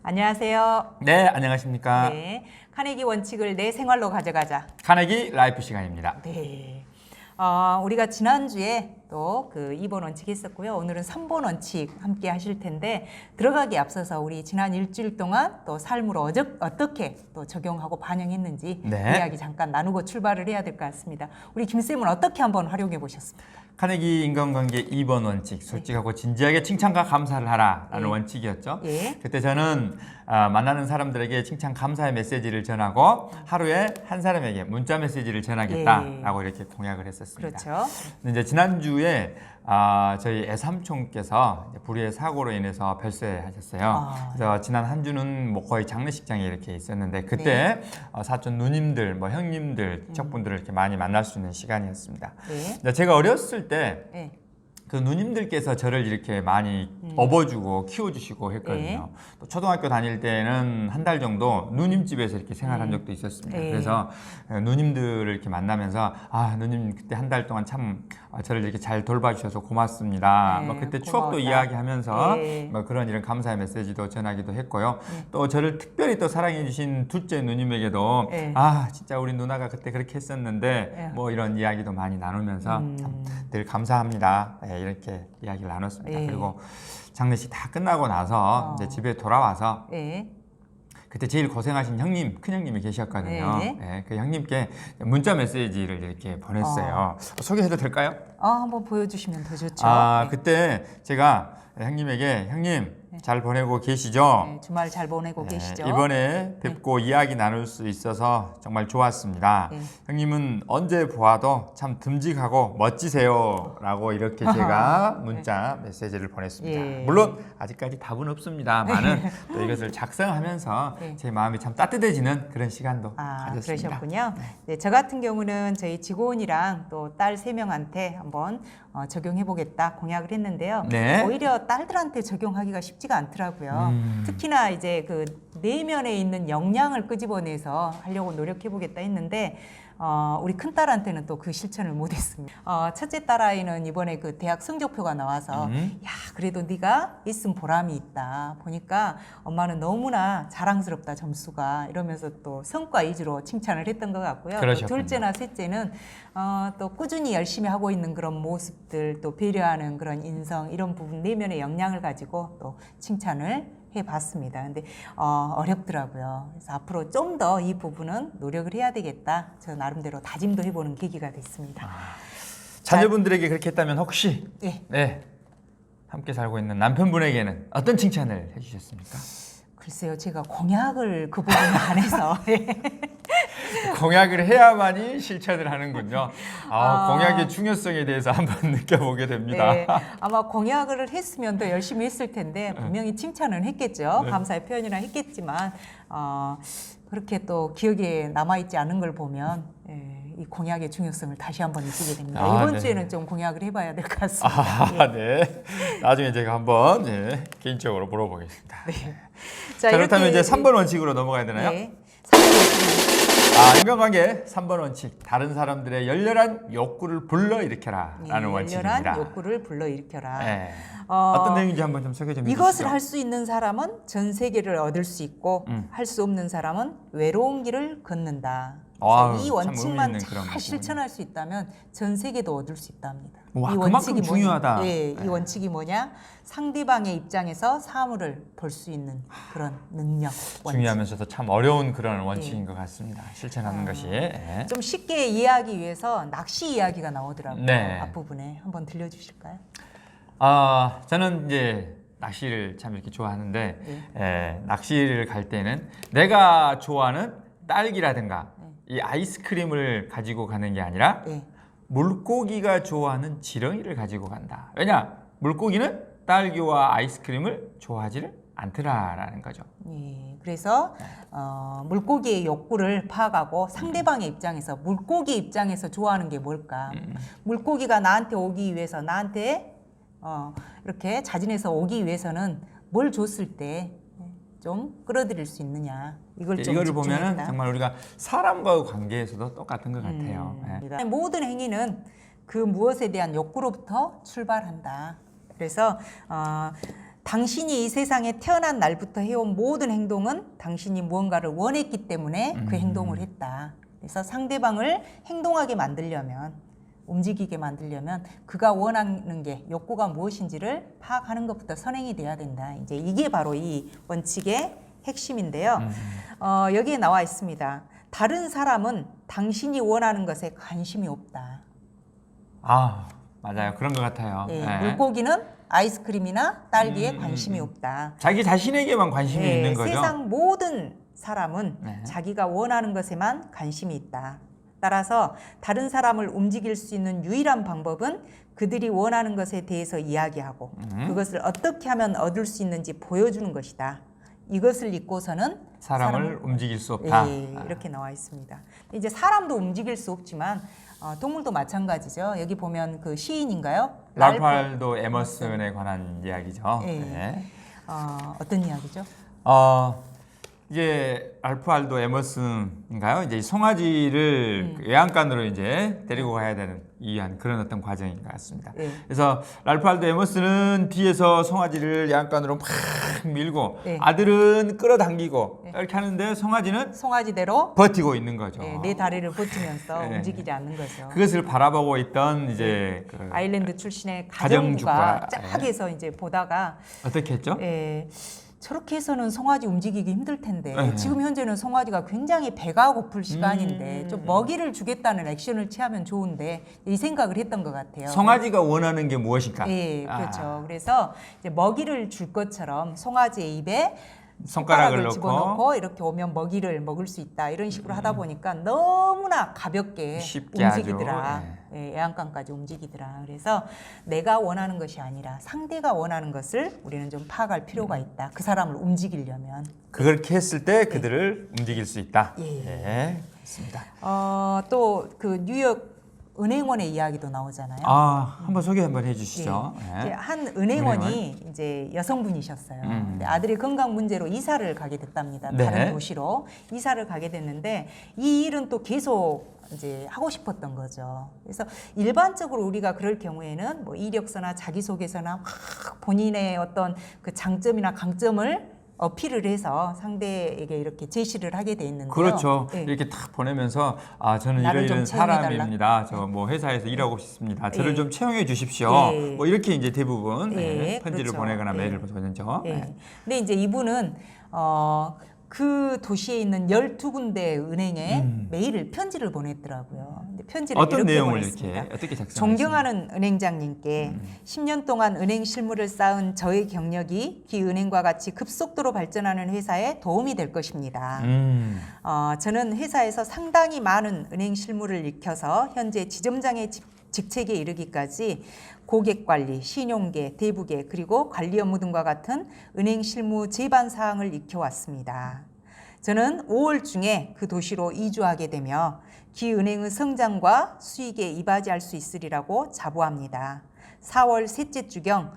안녕하세요. 네, 안녕하십니까. 네, 카네기 원칙을 내 생활로 가져가자. 카네기 라이프 시간입니다. 네, 우리가 지난주에 또 그 2번 원칙 했었고요. 오늘은 3번 원칙 함께 하실 텐데 들어가기 앞서서 우리 지난 일주일 동안 또 삶으로 어떻게 또 적용하고 반영했는지 네. 이야기 잠깐 나누고 출발을 해야 될 것 같습니다. 우리 김쌤은 어떻게 한번 활용해 보셨습니까? 카네기 인간관계 2번 원칙, 솔직하고 진지하게 칭찬과 감사를 하라라는 예. 원칙이었죠. 예. 그때 저는 만나는 사람들에게 칭찬 감사의 메시지를 전하고 하루에 한 사람에게 문자 메시지를 전하겠다라고 이렇게 공약을 했었습니다. 그렇죠. 근데 이제 지난주에 저희 애삼촌께서 불의의 사고로 인해서 별세하셨어요. 그래서 지난 한 주는 뭐 거의 장례식장에 이렇게 있었는데 그때 사촌 누님들, 뭐 형님들, 친척분들을 이렇게 많이 만날 수 있는 시간이었습니다. 네. 제가 어렸을 때 네. 그 누님들께서 저를 이렇게 많이 업어주고 키워주시고 했거든요. 또 초등학교 다닐 때는 한 달 정도 누님 집에서 이렇게 생활한 적도 있었습니다. 그래서 누님들을 이렇게 만나면서 누님 그때 한 달 동안 참 저를 이렇게 잘 돌봐주셔서 고맙습니다. 뭐 그때 추억도 고마웠다. 이야기하면서 뭐 그런 이런 감사의 메시지도 전하기도 했고요. 또 저를 특별히 또 사랑해주신 둘째 누님에게도 진짜 우리 누나가 그때 그렇게 했었는데 뭐 이런 이야기도 많이 나누면서 참 늘 감사합니다. 이렇게 이야기를 나눴습니다. 그리고 장례식 다 끝나고 나서 이제 집에 돌아와서 그때 제일 고생하신 형님, 큰형님이 계셨거든요. 그 형님께 문자 메시지를 이렇게 보냈어요. 소개해도 될까요? 한번 보여주시면 더 좋죠. 그때 제가 형님에게 형님 잘 보내고 계시죠? 주말 잘 보내고 계시죠? 이번에 뵙고 이야기 나눌 수 있어서 정말 좋았습니다. 형님은 언제 보아도 참 듬직하고 멋지세요 라고 이렇게 제가 문자 메시지를 보냈습니다. 물론 아직까지 답은 없습니다만은 또 이것을 작성하면서 제 마음이 참 따뜻해지는 그런 시간도 가졌습니다. 그러셨군요. 네, 저 같은 경우는 저희 직원이랑 또 딸 3명한테 한번 적용해보겠다 공약을 했는데요. 오히려 딸들한테 적용하기가 쉽지가 않더라고요. 특히나 이제 그 내면에 있는 역량을 끄집어내서 하려고 노력해보겠다 했는데 우리 큰딸한테는 또 그 실천을 못했습니다. 첫째 딸아이는 이번에 그 대학 성적표가 나와서 야 그래도 네가 있으면 보람이 있다. 보니까 엄마는 너무나 자랑스럽다 점수가 이러면서 또 성과 위주로 칭찬을 했던 것 같고요. 또 둘째나 셋째는 또 꾸준히 열심히 하고 있는 그런 모습들 또 배려하는 그런 인성 이런 부분 내면의 역량을 가지고 또 칭찬을 해봤습니다. 근데 어렵더라고요. 그래서 앞으로 좀 더 이 부분은 노력을 해야 되겠다. 저 나름대로 다짐도 해보는 계기가 됐습니다. 자녀분들에게 그렇게 했다면 혹시 함께 살고 있는 남편분에게는 어떤 칭찬을 해주셨습니까? 글쎄요, 제가 공약을 그 부분에 안 해서 공약을 해야만이 실천을 하는군요. 공약의 중요성에 대해서 한번 느껴보게 됩니다. 아마 공약을 했으면 더 열심히 했을 텐데 분명히 칭찬은 했겠죠. 감사의 표현이나 했겠지만 그렇게 또 기억에 남아있지 않은 걸 보면 이 공약의 중요성을 다시 한번 느끼게 됩니다. 이번 주에는 좀 공약을 해봐야 될 것 같습니다. 나중에 제가 한번 개인적으로 물어보겠습니다. 자, 그렇다면 이제 3번 원칙으로 넘어가야 되나요? 3번 원칙. 인간관계 3번 원칙. 다른 사람들의 열렬한 욕구를 불러일으켜라 라는 원칙입니다. 열렬한 욕구를 불러일으켜라. 어떤 내용인지 한번 좀 소개 좀 해주시죠. 이것을 할 수 있는 사람은 전 세계를 얻을 수 있고 할 수 없는 사람은 외로운 길을 걷는다. 이 원칙만 잘 실천할 수 있다면 전 세계도 얻을 수 있답니다. 이 원칙이 중요하다. 이 원칙이 뭐냐? 상대방의 입장에서 사물을 볼 수 있는 그런 능력. 원칙. 중요하면서도 참 어려운 그런 원칙인 것 같습니다. 실천하는 것이. 좀 쉽게 이해하기 위해서 낚시 이야기가 나오더라고요. 앞부분에 한번 들려주실까요? 저는 이제 낚시를 참 이렇게 좋아하는데 낚시를 갈 때는 내가 좋아하는 딸기라든가 이 아이스크림을 가지고 가는 게 아니라 물고기가 좋아하는 지렁이를 가지고 간다. 왜냐? 물고기는 딸기와 아이스크림을 좋아하지를 않더라라는 거죠. 그래서 물고기의 욕구를 파악하고 상대방의 입장에서 물고기 입장에서 좋아하는 게 뭘까? 물고기가 나한테 오기 위해서 나한테 이렇게 자진해서 오기 위해서는 뭘 줬을 때 좀 끌어들일 수 있느냐 이거를 보면은 정말 우리가 사람과의 관계에서도 똑같은 것 같아요. 모든 행위는 그 무엇에 대한 욕구로부터 출발한다. 그래서 당신이 이 세상에 태어난 날부터 해온 모든 행동은 당신이 무언가를 원했기 때문에 그 행동을 했다. 그래서 상대방을 행동하게 만들려면, 움직이게 만들려면 그가 원하는 게 욕구가 무엇인지를 파악하는 것부터 선행이 돼야 된다. 이제 이게 바로 이 원칙의 핵심인데요. 여기에 나와 있습니다. 다른 사람은 당신이 원하는 것에 관심이 없다. 아, 맞아요. 그런 것 같아요. 예, 네. 물고기는 아이스크림이나 딸기에 관심이 없다. 자기 자신에게만 관심이 예, 있는 거죠. 세상 모든 사람은 네. 자기가 원하는 것에만 관심이 있다. 따라서 다른 사람을 움직일 수 있는 유일한 방법은 그들이 원하는 것에 대해서 이야기하고 그것을 어떻게 하면 얻을 수 있는지 보여주는 것이다. 이것을 잊고서는 사람을 움직일 수 없다. 예, 이렇게 나와 있습니다. 이제 사람도 움직일 수 없지만 동물도 마찬가지죠. 여기 보면 그 시인인가요? 랄프 waldo 에머슨에 관한 이야기죠. 예. 네. 어떤 이야기죠? 이게 랄프 waldo 에머슨인가요? 이제 송아지를 외양간으로 이제 데리고 가야 되는 위한 그런 어떤 과정인 것 같습니다. 예. 그래서 랄프 waldo 에머슨은 뒤에서 송아지를 외양간으로 막 밀고 예. 아들은 끌어당기고 이렇게 하는데 송아지는 송아지대로 버티고 있는 거죠. 네 다리를 버티면서 네. 움직이지 않는 거죠. 그것을 바라보고 있던 이제 그 아일랜드 출신의 가정주가 가정주가, 짝에서 이제 보다가 어떻게 했죠? 저렇게 해서는 송아지 움직이기 힘들 텐데 네. 지금 현재는 송아지가 굉장히 배가 고플 시간인데 좀 먹이를 주겠다는 액션을 취하면 좋은데 이 생각을 했던 것 같아요. 송아지가 원하는 게 무엇일까? 예, 그렇죠. 그래서 이제 먹이를 줄 것처럼 송아지의 입에 손가락을 집어넣고 이렇게 오면 먹이를 먹을 수 있다 이런 식으로 하다 보니까 너무나 가볍게 쉽게 움직이더라. 아주, 예, 애완간까지 움직이더라. 그래서 내가 원하는 것이 아니라 상대가 원하는 것을 우리는 좀 파악할 필요가 있다. 그 사람을 움직이려면. 그렇게 했을 때 그들을 움직일 수 있다. 예. 그렇습니다. 또 그 뉴욕 은행원의 이야기도 나오잖아요. 한번 소개 한번 해주시죠. 예. 이제 한 은행원이 이제 여성분이셨어요. 근데 아들이 건강 문제로 이사를 가게 됐답니다. 네. 다른 도시로 이사를 가게 됐는데 이 일은 또 계속 이제 하고 싶었던 거죠. 그래서 일반적으로 우리가 그럴 경우에는 뭐 이력서나 자기소개서나 막 본인의 어떤 그 장점이나 강점을 어필을 해서 상대에게 이렇게 제시를 하게 돼 있는데요. 그렇죠. 네. 이렇게 딱 보내면서 저는 나를 이런 좀 채용해달라. 사람입니다. 저 뭐 회사에서 일하고 싶습니다. 저를 예. 좀 채용해 주십시오. 예. 뭐 이렇게 이제 대부분 예, 편지를 그렇죠. 보내거나 예. 메일을 보내죠. 예. 근데 이제 이분은 그 도시에 있는 12군데 은행에 메일을 편지를 보냈더라고요. 근데 편지를 어떤 이렇게 내용을 보냈습니다. 이렇게 어떻게 작성했습니까? 존경하는 은행장님께 10년 동안 은행 실무를 쌓은 저의 경력이 기은행과 같이 급속도로 발전하는 회사에 도움이 될 것입니다. 저는 회사에서 상당히 많은 은행 실무를 익혀서 현재 지점장의 직책에 이르기까지 고객 관리, 신용계, 대부계 그리고 관리 업무 등과 같은 은행 실무 제반 사항을 익혀왔습니다. 저는 5월 중에 그 도시로 이주하게 되며 기은행의 성장과 수익에 이바지할 수 있으리라고 자부합니다. 4월 셋째 주경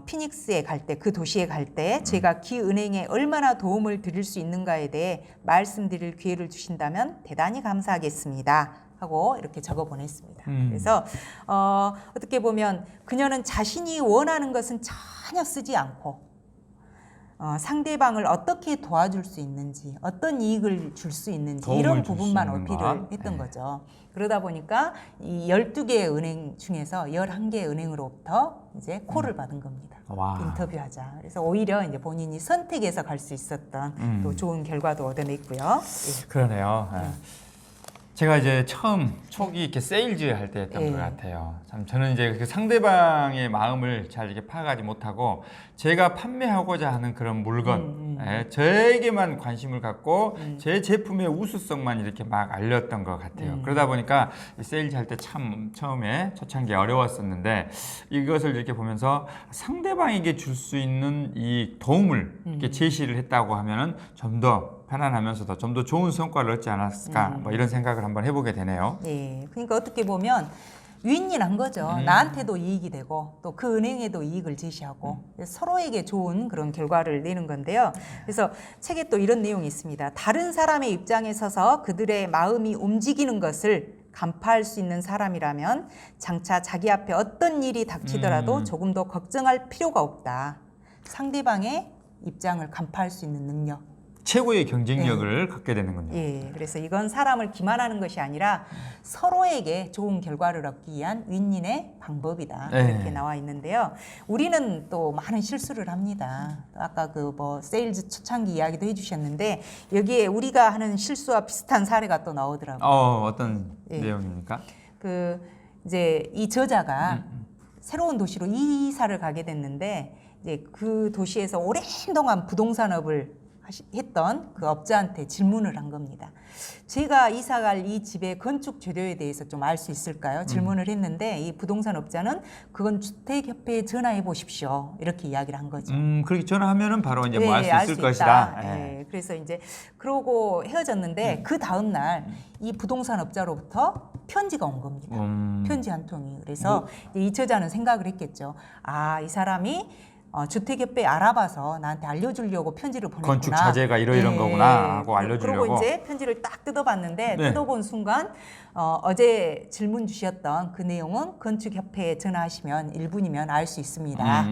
피닉스에 갈 때, 그 도시에 갈 때 제가 기은행에 얼마나 도움을 드릴 수 있는가에 대해 말씀드릴 기회를 주신다면 대단히 감사하겠습니다. 하고 이렇게 적어 보냈습니다. 그래서 어떻게 보면 그녀는 자신이 원하는 것은 전혀 쓰지 않고 상대방을 어떻게 도와줄 수 있는지, 어떤 이익을 줄 수 있는지 이런 부분만 어필을 했던 거죠. 그러다 보니까 이 12개의 은행 중에서 11개의 은행으로부터 이제 콜을 받은 겁니다. 인터뷰하자. 그래서 오히려 이제 본인이 선택해서 갈 수 있었던 또 좋은 결과도 얻어냈고요. 예. 그러네요. 제가 이제 처음 초기 이렇게 세일즈 할 때 했던 것 같아요. 참 저는 이제 그 상대방의 마음을 잘 이렇게 파악하지 못하고 제가 판매하고자 하는 그런 물건, 저에게만 관심을 갖고 제 제품의 우수성만 이렇게 막 알렸던 것 같아요. 그러다 보니까 세일즈 할 때 참 처음에 초창기에 어려웠었는데 이것을 이렇게 보면서 상대방에게 줄 수 있는 이 도움을 이렇게 제시를 했다고 하면은 좀 더 편안하면서도 좀 더 좋은 성과를 얻지 않았을까 뭐 이런 생각을 한번 해보게 되네요. 네, 그러니까 어떻게 보면 윈윈한 거죠. 나한테도 이익이 되고 또 그 은행에도 이익을 제시하고 서로에게 좋은 그런 결과를 내는 건데요. 그래서 책에 또 이런 내용이 있습니다. 다른 사람의 입장에 서서 그들의 마음이 움직이는 것을 간파할 수 있는 사람이라면 장차 자기 앞에 어떤 일이 닥치더라도 조금 더 걱정할 필요가 없다. 상대방의 입장을 간파할 수 있는 능력. 최고의 경쟁력을 갖게 되는군요. 예, 그래서 이건 사람을 기만하는 것이 아니라 서로에게 좋은 결과를 얻기 위한 윈윈의 방법이다. 이렇게 나와 있는데요. 우리는 또 많은 실수를 합니다. 아까 그 뭐 세일즈 초창기 이야기도 해주셨는데 여기에 우리가 하는 실수와 비슷한 사례가 또 나오더라고요. 어떤 내용입니까? 그 이제 이 저자가 새로운 도시로 이사를 가게 됐는데 이제 그 도시에서 오랜 동안 부동산업을 했던 그 업자한테 질문을 한 겁니다. 제가 이사갈 이 집의 건축 재료에 대해서 좀 알 수 있을까요? 질문을 했는데 이 부동산 업자는 그건 주택협회에 전화해 보십시오. 이렇게 이야기를 한 거죠. 그렇게 전화하면은 바로 이제 뭐 알 수 있을 것이다. 네, 그래서 이제 그러고 헤어졌는데 그 다음 날 이 부동산 업자로부터 편지가 온 겁니다. 편지 한 통이. 그래서 이 저자는 생각을 했겠죠. 아, 이 사람이 주택협회 알아봐서 나한테 알려주려고 편지를 보냈구나. 건축 자재가 이런 거구나 하고 알려주려고. 그리고 이제 편지를 딱 뜯어봤는데 뜯어본 순간 어제 질문 주셨던 그 내용은 건축협회에 전화하시면 1분이면 알 수 있습니다.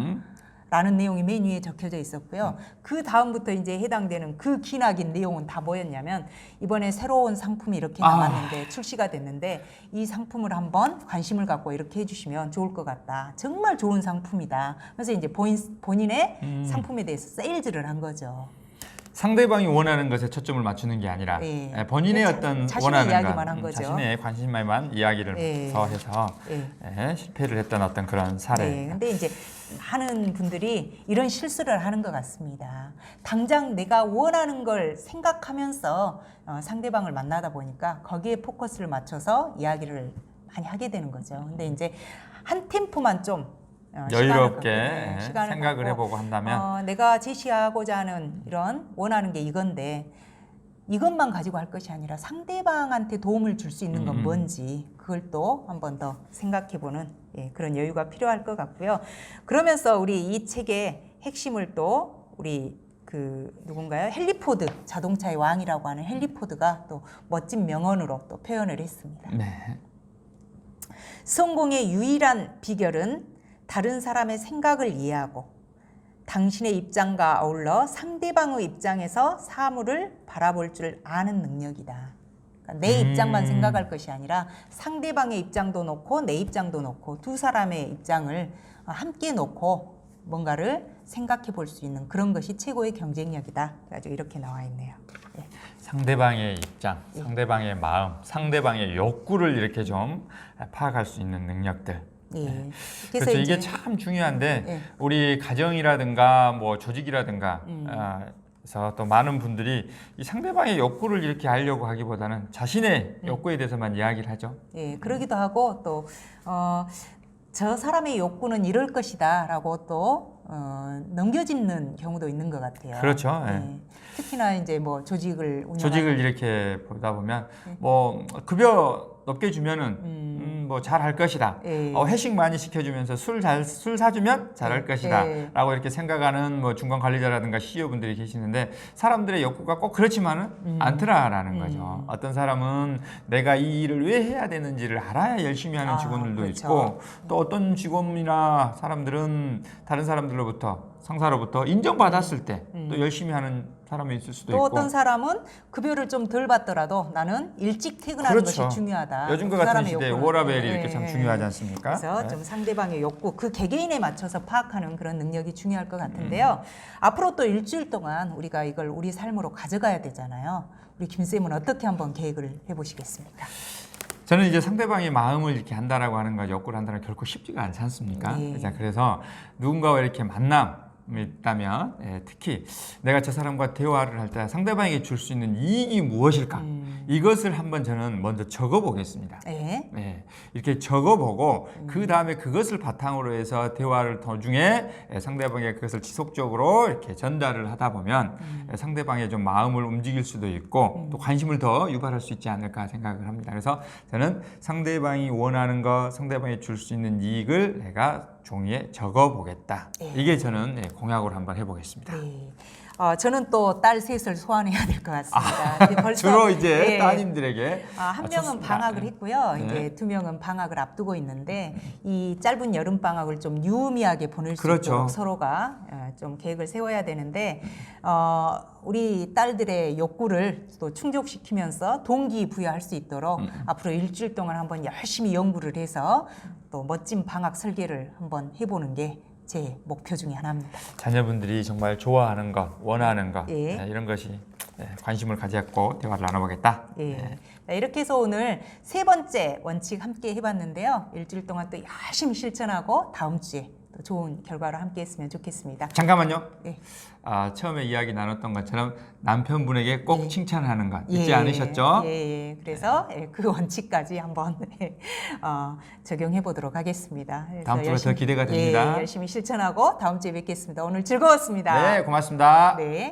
라는 내용이 맨 위에 적혀져 있었고요. 그 다음부터 이제 해당되는 그 기나긴 내용은 다 뭐였냐면 이번에 새로운 상품이 이렇게 나왔는데 출시가 됐는데 이 상품을 한번 관심을 갖고 이렇게 해주시면 좋을 것 같다. 정말 좋은 상품이다. 그래서 이제 본인의 상품에 대해서 세일즈를 한 거죠. 상대방이 원하는 것에 초점을 맞추는 게 아니라 본인의 어떤 원하는 이야기만 한 거죠. 자신의 관심만 이야기를 해서 실패를 했던 어떤 그런 사례. 근데 이제 많은 분들이 이런 실수를 하는 것 같습니다. 당장 내가 원하는 걸 생각하면서 상대방을 만나다 보니까 거기에 포커스를 맞춰서 이야기를 많이 하게 되는 거죠. 근데 이제 한 템포만 좀 여유롭게 생각을 해보고 한다면 내가 제시하고자 하는 이런 원하는 게 이건데 이것만 가지고 할 것이 아니라 상대방한테 도움을 줄 수 있는 건 뭔지 그걸 또 한 번 더 생각해보는 그런 여유가 필요할 것 같고요. 그러면서 우리 이 책의 핵심을 또 우리 그 누군가요? 헨리 포드, 자동차의 왕이라고 하는 헨리 포드가 또 멋진 명언으로 또 표현을 했습니다. 성공의 유일한 비결은 다른 사람의 생각을 이해하고 당신의 입장과 어울러 상대방의 입장에서 사물을 바라볼 줄 아는 능력이다. 그러니까 내 입장만 생각할 것이 아니라 상대방의 입장도 놓고 내 입장도 놓고 두 사람의 입장을 함께 놓고 뭔가를 생각해 볼 수 있는 그런 것이 최고의 경쟁력이다. 그래가지고 이렇게 나와 있네요. 상대방의 입장, 상대방의 마음, 상대방의 욕구를 이렇게 좀 파악할 수 있는 능력들. 그래서 이게 참 중요한데 우리 가정이라든가 뭐 조직이라든가 그래서 또 많은 분들이 이 상대방의 욕구를 이렇게 알려고 하기보다는 자신의 욕구에 대해서만 이야기를 하죠. 그러기도 하고 또 저 사람의 욕구는 이럴 것이다라고 또 넘겨짓는 경우도 있는 것 같아요. 그렇죠. 특히나 이제 뭐 조직을 이렇게 보다 보면 뭐 급여 높게 주면은 뭐 잘할 것이다. 회식 많이 시켜주면서 술 사주면 잘할 것이다라고 이렇게 생각하는 뭐 중간 관리자라든가 CEO 분들이 계시는데 사람들의 욕구가 꼭 그렇지만은 않더라라는 거죠. 어떤 사람은 내가 이 일을 왜 해야 되는지를 알아야 열심히 하는 직원들도 있고 또 어떤 직원이나 사람들은 다른 사람들로부터 상사로부터 인정받았을 때 또 열심히 하는 사람이 있을 수도 있고 또 어떤 사람은 급여를 좀 덜 받더라도 나는 일찍 퇴근하는 것이 중요하다. 요즘 같은 시대에 워라밸이 이렇게 참 중요하지 않습니까? 그래서 좀 상대방의 욕구, 그 개개인에 맞춰서 파악하는 그런 능력이 중요할 것 같은데요. 앞으로 또 일주일 동안 우리가 이걸 우리 삶으로 가져가야 되잖아요. 우리 김쌤은 어떻게 한번 계획을 해보시겠습니까? 저는 이제 상대방의 마음을 이렇게 한다라고 하는 거, 욕구를 한다는 건 결코 쉽지가 않지 않습니까? 그래서 누군가와 이렇게 만남 있다면 특히 내가 저 사람과 대화를 할 때 상대방에게 줄 수 있는 이익이 무엇일까? 이것을 한번 저는 먼저 적어보겠습니다. 이렇게 적어보고 그 다음에 그것을 바탕으로 해서 대화를 도중에 상대방에게 그것을 지속적으로 이렇게 전달을 하다 보면 상대방의 좀 마음을 움직일 수도 있고 또 관심을 더 유발할 수 있지 않을까 생각을 합니다. 그래서 저는 상대방이 원하는 것, 상대방이 줄 수 있는 이익을 내가 종이에 적어보겠다. 이게 저는 공약으로 한번 해보겠습니다. 저는 또 딸 셋을 소환해야 될 것 같습니다. 이제 벌써, 주로 이제 예. 따님들에게 한 명은 좋습니다. 방학을 했고요. 네. 이제 2명은 방학을 앞두고 있는데 이 짧은 여름 방학을 좀 유의미하게 보낼 수 그렇죠. 있도록 서로가 좀 계획을 세워야 되는데 우리 딸들의 욕구를 또 충족시키면서 동기부여할 수 있도록 앞으로 일주일 동안 한번 열심히 연구를 해서 또 멋진 방학 설계를 한번 해보는 게 제 목표 중에 하나입니다. 자녀분들이 정말 좋아하는 것, 원하는 것 예. 이런 것이 관심을 가지고 대화를 나눠보겠다. 예. 이렇게 해서 오늘 3번째 원칙 함께 해봤는데요. 일주일 동안 또 열심히 실천하고 다음 주에 또 좋은 결과를 함께 했으면 좋겠습니다. 잠깐만요. 예. 처음에 이야기 나눴던 것처럼 남편분에게 꼭 예. 칭찬하는 것 잊지 않으셨죠? 예. 그래서 그 원칙까지 한번 적용해 보도록 하겠습니다. 다음 주가 더 기대가 됩니다. 열심히 실천하고 다음 주에 뵙겠습니다. 오늘 즐거웠습니다. 네, 고맙습니다. 네.